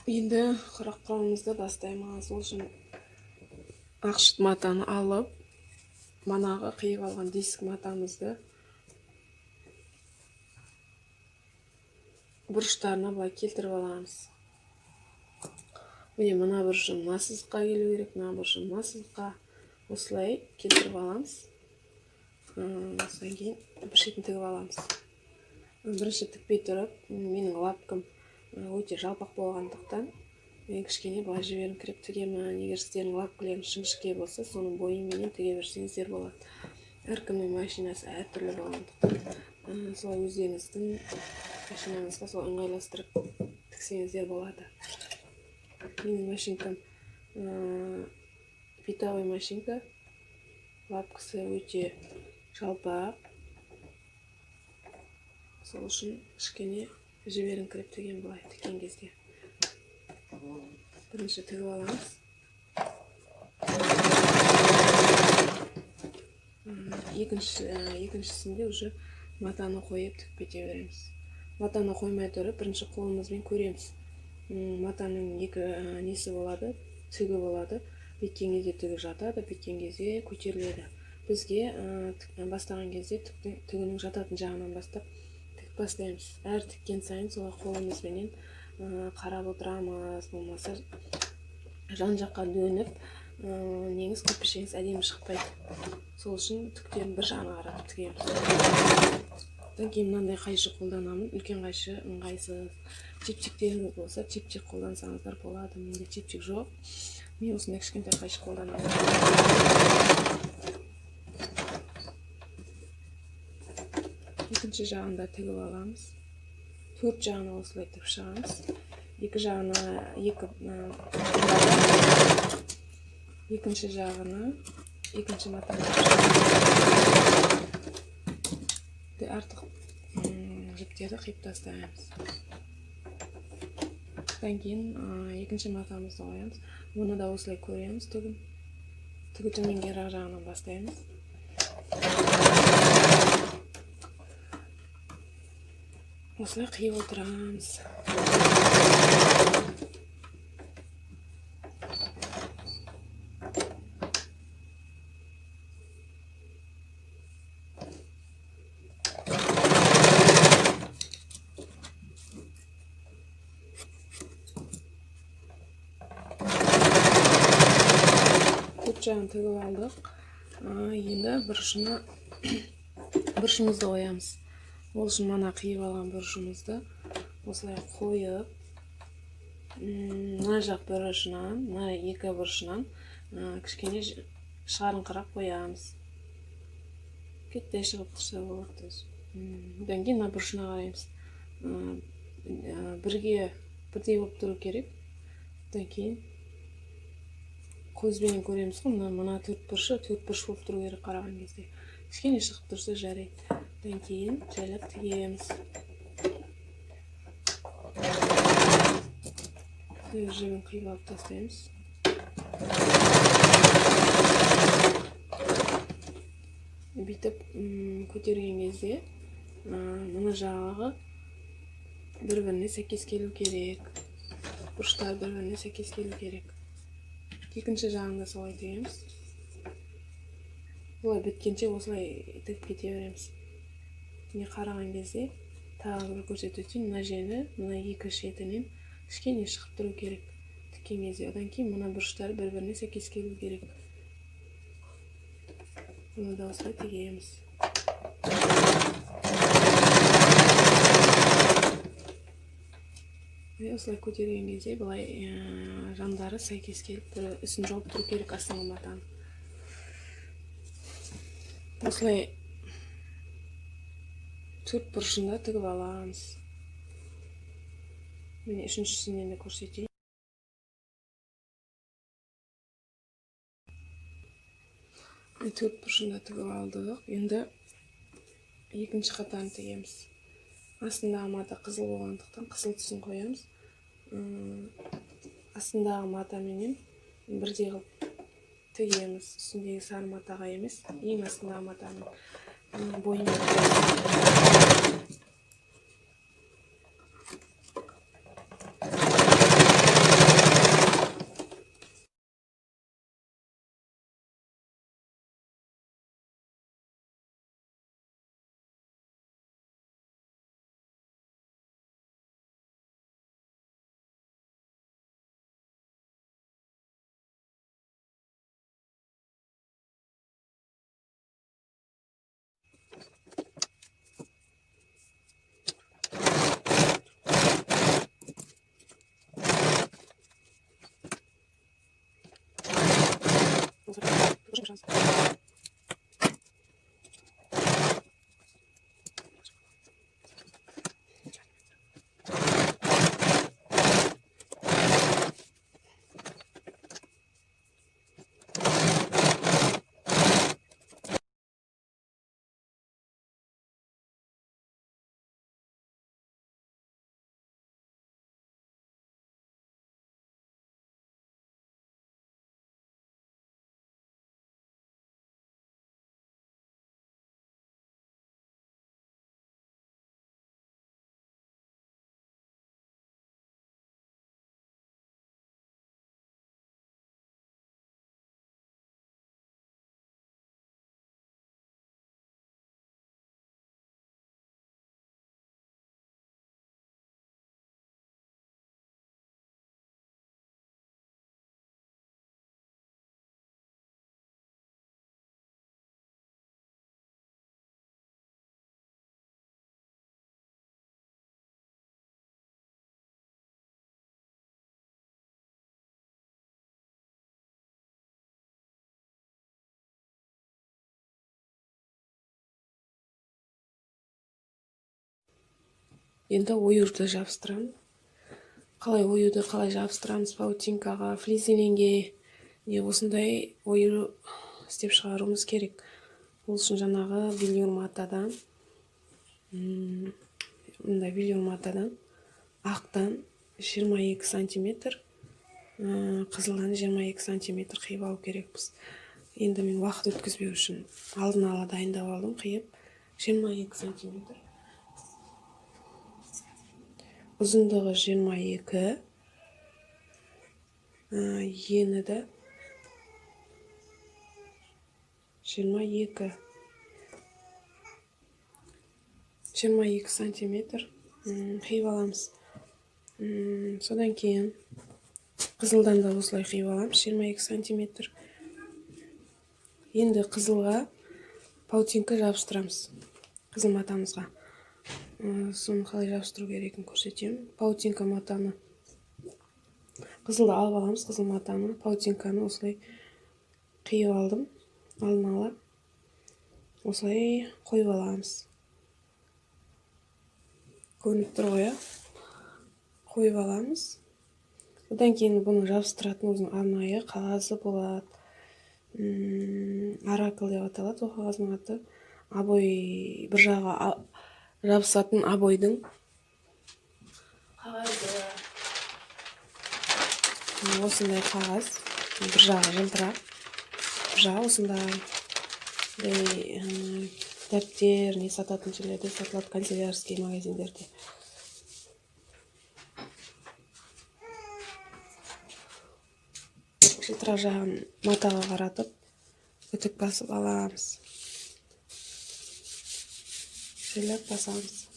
Енді құрақ құрамымызды бастаймыз. Ол үшін ақшыт матаны алып, манағы қиып алған диск матамызды бұрыштарына былай келтіріп аламыз. Міне мына бұрышым мына сызыққа келу керек, мына бұрышым мына сызыққа. Осылай келтіріп аламыз. Осыдан кейін бір шетін тігіп аламыз. Бірінші тікпей тұрып, менің лапкам өте жалпақ болғандықтан мен кішкене былай жіберіңкіреп тігемін. Егер сіздердің лапкаларыңыз жіңішке болса, соның бойымен тіге берсеңіздер болады. Әркімнің машинасы әртүрлі болғандықтан солай өздеріңіздің машинаңызға солай ыңғайластырып тіксеңіздер болады. Менің машинкам битовый машинка. Лапкасы өте жалпақ. Сол үшін кішкене жіберіңкіреп тіген былай тіккен кезде. Бірінші тігіп аламыз. Екіншісінде уже матаны қойып тікпете береміз. Матаны қоймай тұрып, бірінші қолымызбен көреміз. Матаның екі несі болады, тігі болады. Беткен кезде тігі жатады, беткен кезде көтеріледі. Бізге бастаған кезде тігінің жататын жағынан бастап тік бастаймыз. Әр тіккен сайын солай қолымызбенен қарап отырамыз, болмаса жан жаққа дөніп, неңіз кірпішеңіз әдемі шықпайды. Сол үшін тіктерін бір жағына қарап тігеміз. Одан кейін мынандай қайшы қолданамын. Үлкен қайшы ыңғайсыз. Чепчиктеріңіз болса, чепчик қолдансаңыздар болады. Менде чепчик жоқ. Мен осындай кішкентай қайшы қолданамын. Екінші жағында тігіп аламыз. Төрт жағына осылай тігіп шығамыз. Екі жағына екінші жағына екінші матаны артық жіптерді қиып тастаймыз. Одан кейін екінші матамызды қоямыз. Оны да осылай көреміз тігін. Тігі төменгі жағынан бастаймыз. Осылай қиып отырамыз. Жағын тігіп алдық. Енді бұрышымызды қоямыз. Ол үшін мана қиып алған бұрышымызды осылай қойып, мына жақ бұрышынан, мына екі бұрышынан кішкене шығарыңқырақ қоямыз. Кеттай шығып тұрса болады. Одан кейін мына бұрышына қараймыз. Бірдей болып тұру керек. Одан кейін көзбен көреміз ғой, мына төрт бұрыш болып тұру керек қараған кезде. Кішкене шығып тұрса жарайды. Одан кейін жайлап тігеміз. Жібін қиып алып тастаймыз. Бүйтіп көтерген кезде мына жағы бір-біріне сәйкес келу керек. Бұрыштар бір-біріне сәйкес келу керек. Екінші жағында солай тігеміз. Олай біткенше осылай тігіп кете береміз. Міне қараған кезде тағы бір көрсетіп өтейін. Мына жеңі, мына екі шетінен кішкене шығып тұру керек тіккен кезде. Одан кейін мына бұрыштар бір-біріне сәйкес келу керек. Оны да осылай тігеміз. Осылай көтерген кезде былай жандары сәйкес келіп, үстін жауып тұру керек астыңғы матаны. Осылай төрт бұрышында тігіп аламыз. Міне үшіншісінен де көрсетейін. Төрт бұрышында тігіп алдық. Енді екінші қатарын тігеміз. Астындағы мата қызыл болғандықтан қызыл түсін қоямыз. Астындағы матаменен бірдей қылып тігеміз. Үстіндегі сары матаға емес, ең астындағы матаның бойымен тігеміз. Енді оюрды жабыстырамын. Қалай оюды қалай жабыстырамыз паутинкаға, флизеленге не осындай ою істеп шығаруымыз керек. Ол үшін жаңағы велюр матадан, мындай велюр матадан ақтан 22 сантиметр, қызылдан 22 сантиметр қиып алу керекпіз. Енді мен уақыт өткізбеу үшін алдын ала дайындап алдым, қиып 22 сантиметр. Ұзындығы 22, ені де 22 сантиметр қиып аламыз. Содан кейін қызылдан да осылай қиып аламыз 22 сантиметр. Енді қызылға паутинка жабыстырамыз, қызыл матамызға. Соны қалай жабыстыру керегін көрсетемін. Паутинка матаны, қызылды алып аламыз, қызыл матаны, паутинканы осылай қиып алдым, алдын ала осылай қойып аламыз. Көрініп тұр ғой, қойып аламыз. Одан кейін бұны жабыстыратын өзінің арнайы қағазы болады. Оракл деп аталады ол қағаздың аты. Обой, бір жағы жабысатын обойдың қағазы. Осындай қағаз, бір жағы жылтырақ, бір жағы осындай дәптер не сататын жерлерде сатылады, канцелярский магазиндерде. Жылтырақ жағын матаға қаратып үтік басып аламыз. Жайлап басамыз.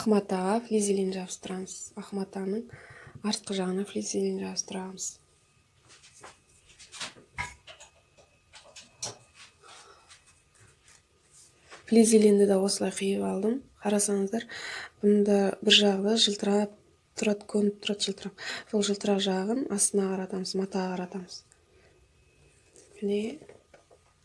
Ақ матаға флизелин жабыстырамыз. Ақ матаның артқы жағына флизелин жабыстырамыз. Флизелинді де осылай қиып алдым. Қарасаңыздар, бұнда бір жағы жылтырап тұрады, көрініп тұрады жылтырап. Сол жылтырақ жағын астына қаратамыз, матаға қаратамыз. Міне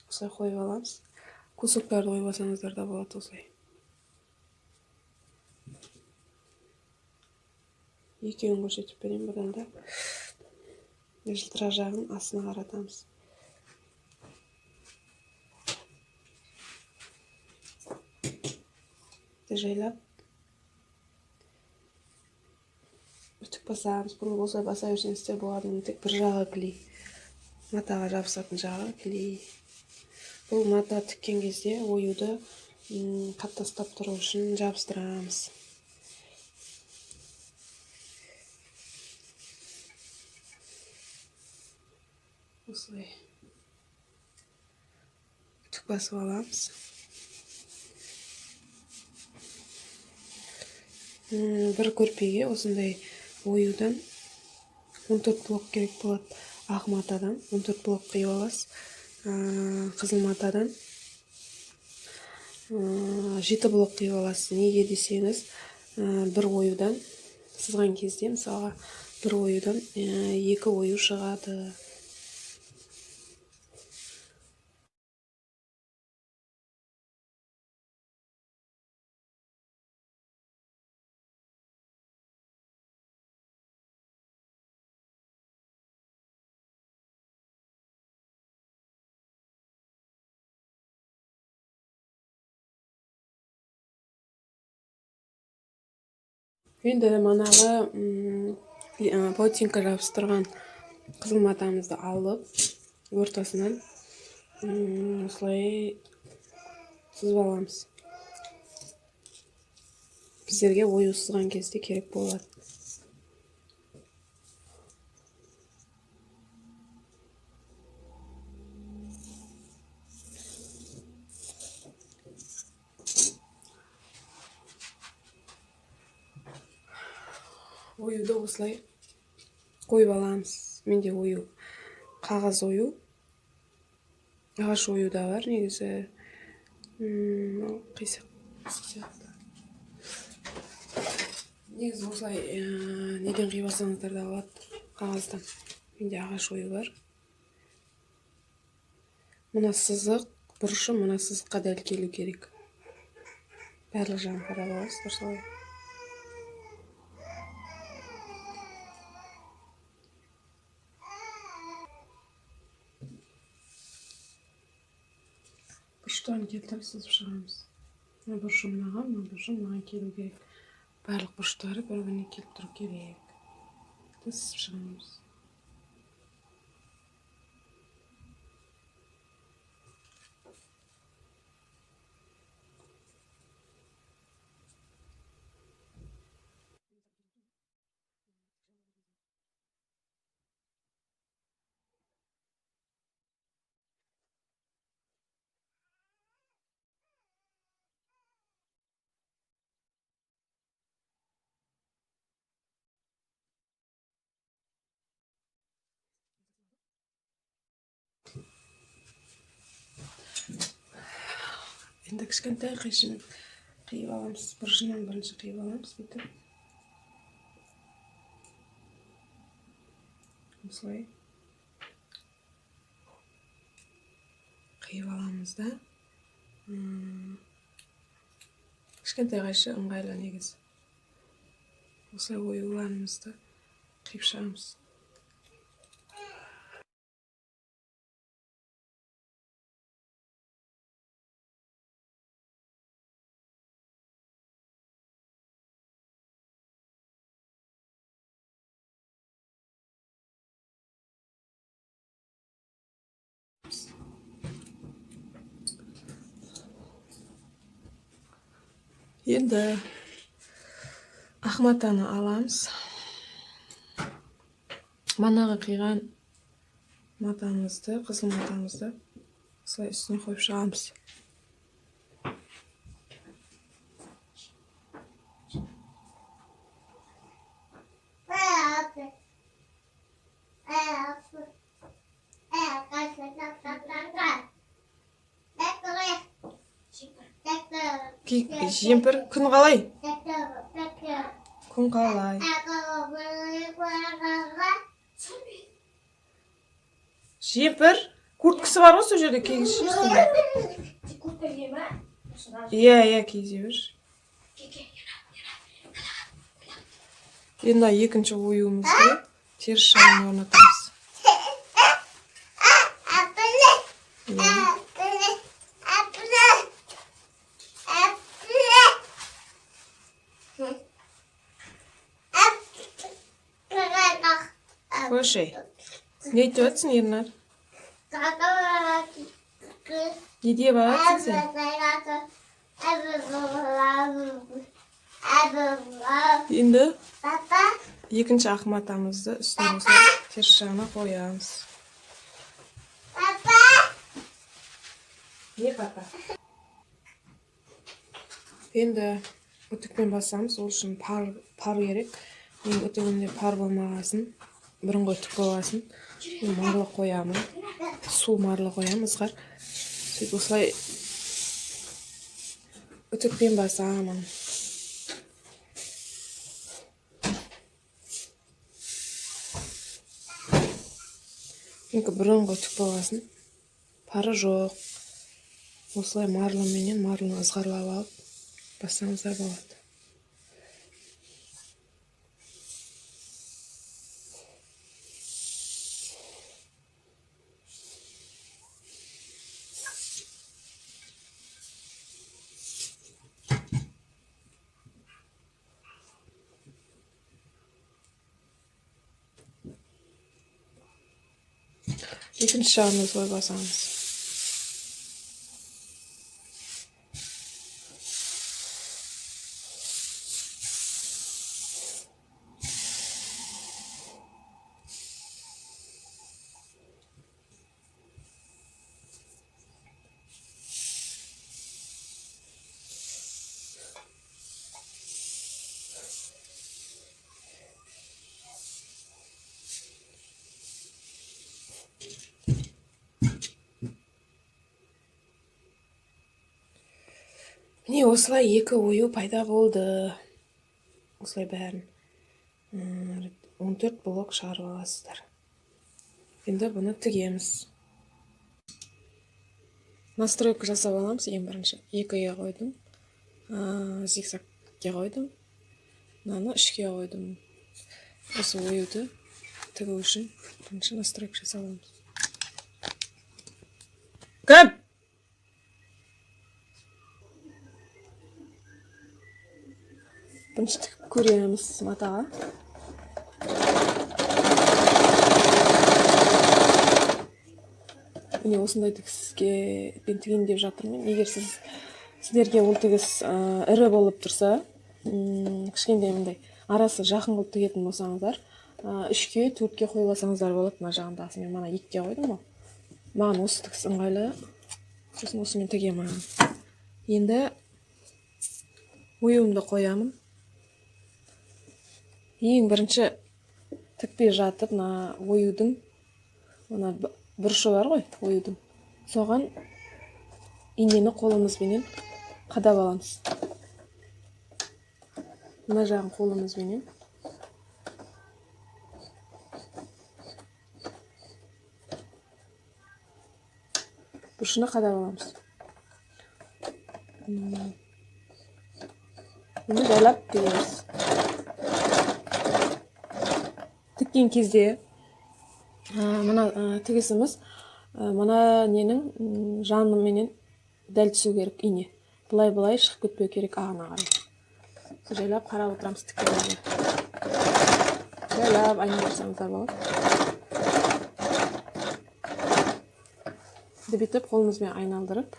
осылай қойып аламыз. Кусоктарды қойып алсаңыздар да болады осылай. Екеуін көрсетіп берейін бұдан да. Жылтырақ жағын астына қаратамыз. Жайлап үтік басамыз. Бұны осылай баса берсеңіздер болады. Тек бір жағы клей. Матаға жабысатын жағы клей. Бұл мата тіккен кезде оюды қаттастап тұру үшін жабыстырамыз. Осылай үтік басып аламыз. Бір көрпеге осындай оюдан 14 блок керек болады. Ақ матадан 14 блок қиып аласыз. Қызыл матадан 7 блок қиып аласыз. Неге десеңіз, бір оюдан сызған кезде, мысалға, бір оюдан 2 ою шығады. Енді манағы паутинка жабыстырған қызыл матамызды алып, ортасынан осылай сызып аламыз. Біздерге ою сызған кезде керек болады. Оюды осылай қойып аламыз. Менде ою қағаз ою, ағаш ою да бар негізі. Қисық сияқты. Негізі осылай неден қиып алсаңыздар да болады, қағаздан. Менде ағаш ою бар. Мына сызық, бұрышы мына сызыққа дәл келу керек. Барлық жағын қарап аласыздар солай. Бұрыштарын келтіріп сызып шығарамыз. Мына бұрышы мынаға, мына бұрышы мынаға келу керек. Барлық бұрыштары бір-біріне келіп тұру керек. Сызып шығарамыз. Енді кішкентай қиышын қиып аламыз. Бұрышынан бірінші қиып аламыз, бүйтіп. Осылай қиып аламыз да. Кішкентай қайшы ыңғайлы негізі. Осылай оюларымызды қиып шығамыз. Енді ақ матаны аламыз. Манағы қиған матамызды, қызыл матамызды осылай үстіне қойып шығамыз. Жемпір, күн қалай? Күн қалай? Жемпір, курткасы бар ғой сол жерде кигізші. Куртка киеме? Иә, кизе бер. Енді екінші оюымызды теріс жағын орнатамыз. Қойшай, не айтып жатсың, Ернар? Не деп жатсың сен? Енді екінші ақ матамызды үстіне осылай теріс жағына қоямыз. Не папа? Енді үтікпен басамыз, ол үшін пар керек. Мен үтігімде пар болмағасын, бұрынғы үтік болғасын, марлы қоямын. Су марлы қоямын, ызғар. Сөйтіп осылай үтікпен басамын. Енді бұрынғы үтік болғасын, пары жоқ. Осылай марлыменен марлыны ызғарлап алып бассаңыздар болады. Екінші жағын осылай басамыз. міне осылай екі ою пайда болды. Осылай бәрін 14 блок шығарып аласыздар. Енді бұны тігеміз. Настройка жасап аламыз. Ең бірінші екіге қойдым, зигзагке қойдым, мынаны үшке қойдым. Осы оюды тігу үшін бірінші настройка жасап аламыз. Кім? Бірінші тігіп көреміз матаға. Міне осындай тігіске тігейін деп жатырмын. Егер сіздерге ол тігіс ірі болып тұрса, кішкентай мындай арасы жақын қылып тігетін болсаңыздар, 3-ке 4-ке қойып алсаңыздар болады. Мына жағындасын мен мана 2-ке қойдым ғой. Маған осы тігіс ыңғайлы. Сосын осымен тігемін. Енді оюымды қоямын. Ең бірінші тікпей жатып, мына оюдың мына бұрышы бар ғой, оюдың. Соған инені қолымызбенен қадап аламыз. Мына жағын қолымызбенен. Бұрышына қадап аламыз. Оны жайлап тігеміз. Тіккен кезде мына тігісіміз мына ненің жаныменен дәл түсу керек ине. Былай шығып кетпеу керек ағына қарай. Жайлап қарап отырамыз тіккенде. Жайлап айналдырсаңыздар болады. Бүйтіп қолымызбен айналдырып,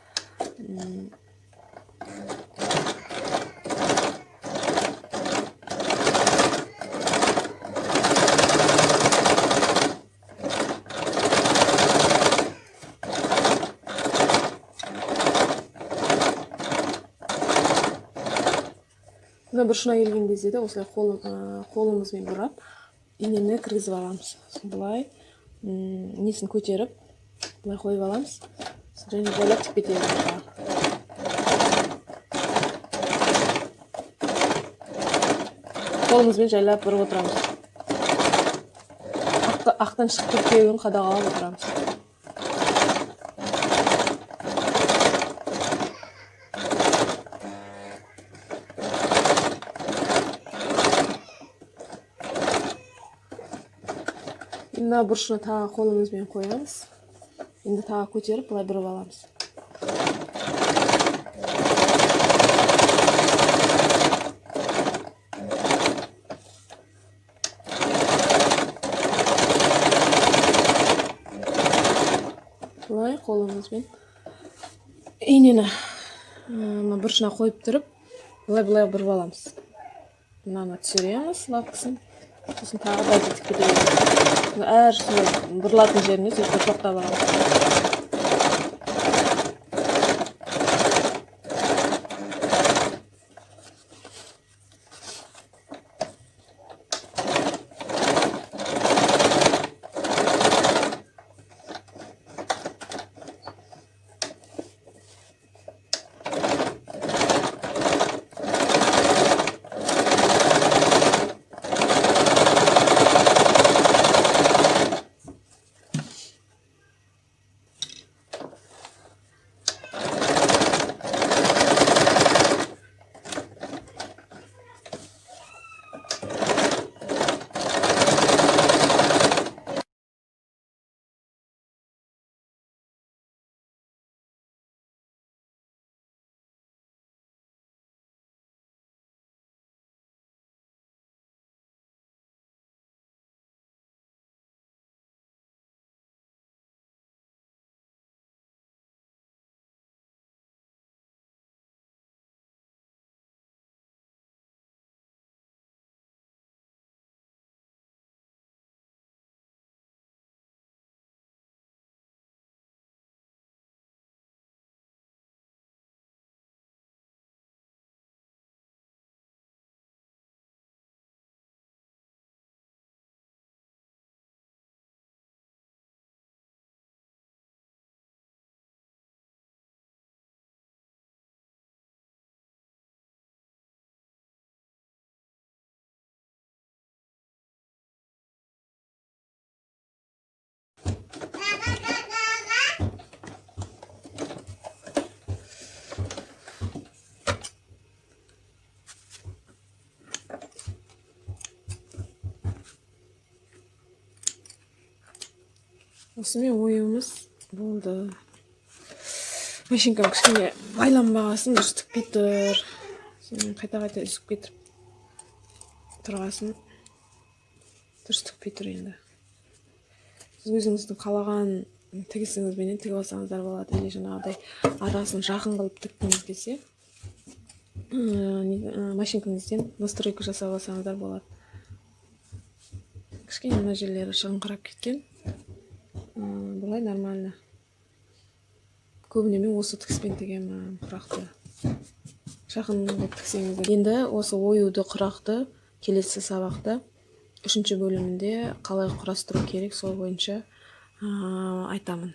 бұрышына келген кезде де осылай қолымызбен бұрап, инені кіргізіп аламыз. Бұлай несін көтеріп, бұлай қойып аламыз. Және жайлап тік кетеміз. Қолымызбен жайлап бұрып отырамыз. Ақтан шығып кетпеуін қадағалап отырамыз. Мына бұрышына тағы қолымызбен қоямыз. Енді тағы көтеріп, бұлай бұрып аламыз. Бұлай қолымызбен инені бұрышына қойып тұрып, бұлай бұрып аламыз. Мынаны түсіреміз, лапкасын. Сосын тағы да тік кетеміз. Әр бұрылатын жеріне сөйтіп тоқтап аламыз. осымен оюымыз болды. Машинкам кішкене байланбағасын дұрыс тікпей тұр. Сен қайта үзіп кетіп тұрғасын дұрыс тікпей тұр енді. Сіз өзіңіздің қалаған тігісіңізбенен тігіп алсаңыздар болады. Или жаңағыдай арасын жақын қылып тіккіңіз келсе, машинкаңызбен настройка жасап алсаңыздар болады. Кішкене мына жерлері шығыңқырап кеткен. Бұлай нормально. Көбіне мен осы тігіспен тігемін құрақты. Жақын қылып тіксеңіздер. Енді осы оюды құрақты келесі сабақта 3-ші бөлімінде қалай құрастыру керек сол бойынша айтамын.